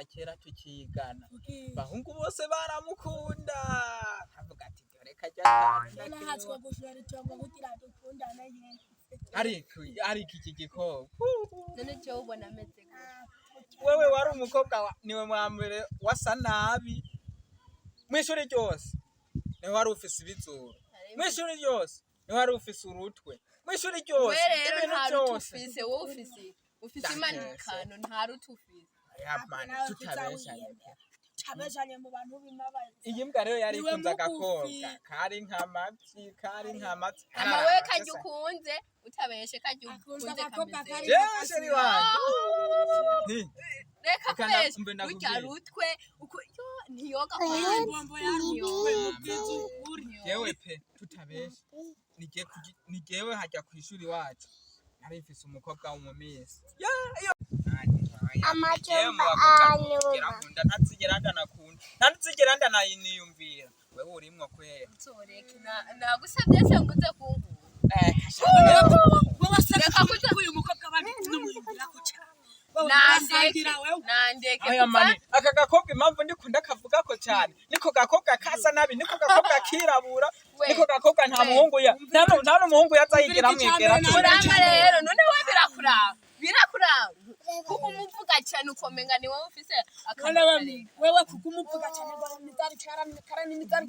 kera tukigana bahungu bose baramukunda avuga ati dore kajya hatswa gushora itongo kugira dukundane ariko iki gikobwa none cyo ubona ameze wewe wari umukobwa niwe mwambere wasa nabi mwishuri ryose niwe wari ufise ibizuru mwishuri ryose niwe wari ufise urutwe mwishuri ryose ibintu byose wowe ufise imanikano nta rutufise yamana tutabeshanye tabeshanye mu bantu bimabaye iyi mbwa rero yari ikunze agakobwa kari nk'amapfi amawe kajya ukunze utabeshe kajya ukunze kameze jeshe ni wanje reka kwese burya rutwe ntiyoga bombo yanyowe yewe pe tutabeshe ni jewe hajya ku ishuri wacu nari mfise umukobwa w'umumisi amajomba anyuma ntazigera ndanayiniyumvira wewe urimwo kwera nzoreke nagusabye se nguze kunkura reka kuja uyu mukobwa bandi n'umuyumvira kuca nandeke aya mani aka gakobwa impamvu ndikunda kavuga ko cyane niko gakobwa kasa nabi niko gakobwa kirabura niko gakobwa nta muhungu nta n'umuhungu yazayigira mwegera turanga rero none we birakuranga kuko umuvuga cyane ukomenga ni wowe ufise akamaro wewe kuko umuvuga cyane mizari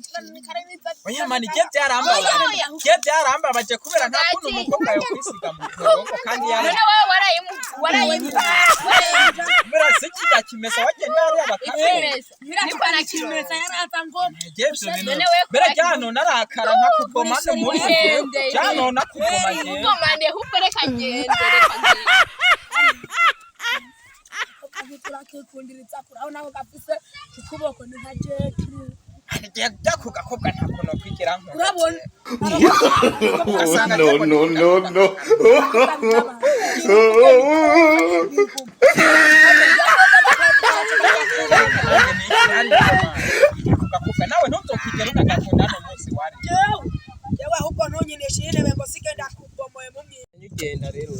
oya mani je byarambabaje kubera nta kuntu umukobwa yo kwisiga mu kuboko kandi yari none warayimu mbere kiga kimesa wagenda ari abakafere niko nakimesa yaraza ngo mbere cyano narakara nka kugoma no muri cyano nakugoma je ugomane huko reka ngende turakikundiriza kurabona ko gafise ukuboko ni nka jetru Jako gakobwa ntako no kwigira nko urabona no gakobwa nawe ntuzokwigira unagakunda no munsi wari yewe ahubwo ntunyine shire ngo sigenda kubomoye mu myi ugenda rero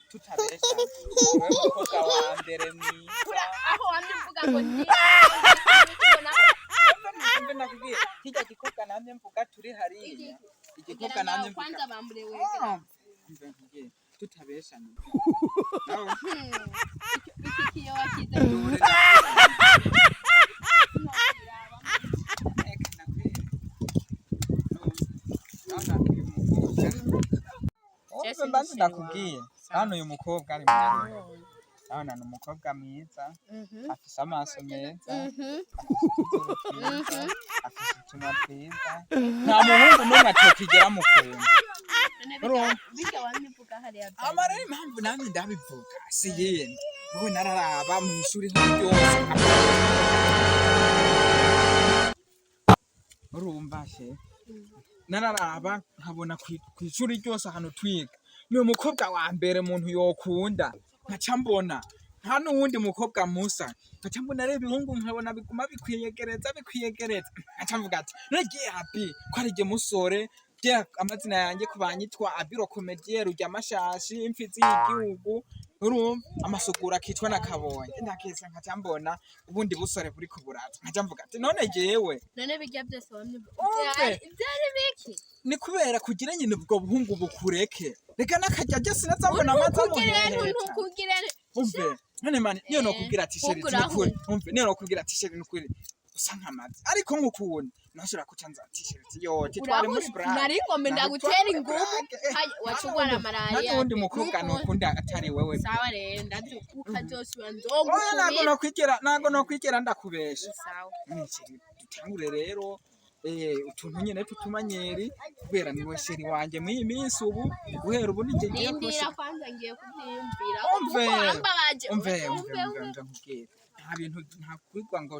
tutabesha wewe umukobwa wa mbere mwiza aho wamvuga ngo ndi mbe nakubwiye kijya gikobwa namye mvuga turi hariya igikobwa namye mvuga kwanza bambure wegera mbe nkubwiye tutabesha iki kiyo wakiza mbanze nakubwiye hano uyu mukobwa ari mwiza hano ni umukobwa mwiza afise amaso meza afise utunwa twiza nta muhungu n'umwe atokigera mu kwema bijya wamvuga hariya amarere impamvu namwe ndabivuga si yindi wowe nararaba mu ishuri ryose urumva she nararaba nkabona ku ishuri ryose ahantu twiga ni umukobwa wa mbere umuntu yokunda nkaca mbona nta n'uwundi mukobwa musa nkaca mbona rero ibihungu nkabona biguma bikwiyegereza nkaca mvuga ati nagiye happy ko ari musore amazina yanjye kubanyitwa Abiro Comedier urya amashashi imfizi y'igihugu urumva amasugura akitwa nakabonye ndakesa nkaca mbona ubundi busore buri kuburaza nkaca mvuga ati none jewe none bijya byose byari biki ni kubera kugira nyine ubwo buhungu bukureke reka nakajya je sinazabona amaza mu umve none mani niyo no kugira ati sheri n'ukuri umve niyo no kugira ati sheri n'ukuri usa nk'amazi ariko nk'ukuntu nashobora kucanza t-shirt yote twari muri brand nari ngombe ndagutera ingumu wacugwana malaria n'undi mukobwa nokunda atari wewe sawa rero ndadukuka byose wanzongo nago no kwigera ndakubesha sawa dutangure rero utuntu nyene tutumanyeri kubera niwe sheri wanje mu minsi ubu guhera ubu nije ngiye ndindira kwanza ngiye kubyiyumvira umve nta bintu nta kwigwa ngo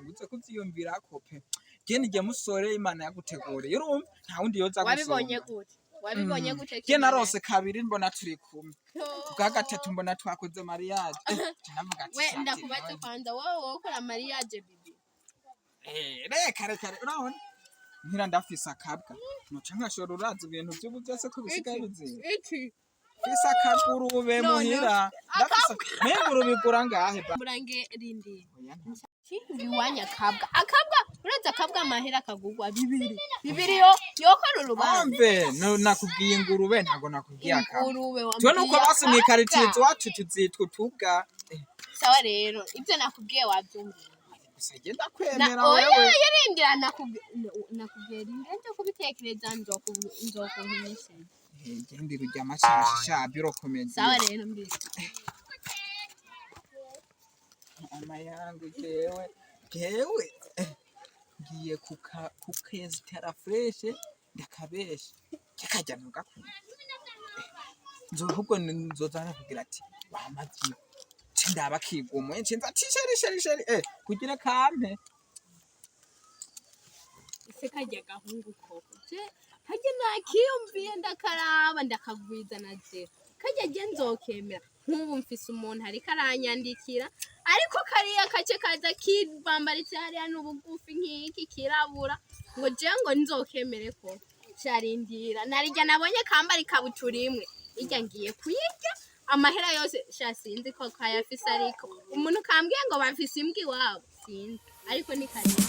nguze kuvyiyumvira ko pe je nije musore Imana yaguteguriye urumva nta wundi yoza gusoma wabibonye gute wabibonye gute je narose kabiri mbona turi kumwe bwa gatatu mbona twakoze mariage navuga ati we ndakubaze kwanza wowe ukora mariage bibi reka urabona nkira ndafise akabwa noca nkashora urazi ibintu by'ubu byose ko bisigaye bizinga iki fisa akagurube muhira ndafise n'ingurube igura ngahe murange rindi biwanya akabwa uraza akabwa amahera akagurwa bibiri yokora urubanza nakubwiye ingurube ntago nakubwiye ingurube twe nuko basi mwikaritiye iwacu tuzitwa utubwa sawa rero ibyo nakubwiye wabyumvira genda kwemera wewe yarindira nakubwiye rinde kubitekereza nzokumenyesha genda rujya amashashi biro komedi sawa rero mbise ama yangu jewe ngiye kukezi tera fresh ndakabesha kikajya nugakunda nzohubwo nzozana kugira ati wamazi ndaba kigumwe ncinza tisheri kugira kampe ese kajya gahungu koko je kajya nakiyumviye ndakaraba ndakagwiza na je kajya je nzokemera nk'ubu mfise umuntu ariko aranyandikira ariko kariya kace kaza kibambaritse hariya n'ubugufi nk'iki kirabura ngo je ngo nzokemere ko cyarindira narijya nabonye kambari kabutura imwe ijya ngiye kuyirya amahera yose sinzi ko kayafise ariko umuntu kambwiye ngo bafise imbwi wabo sinzi ariko ni kariya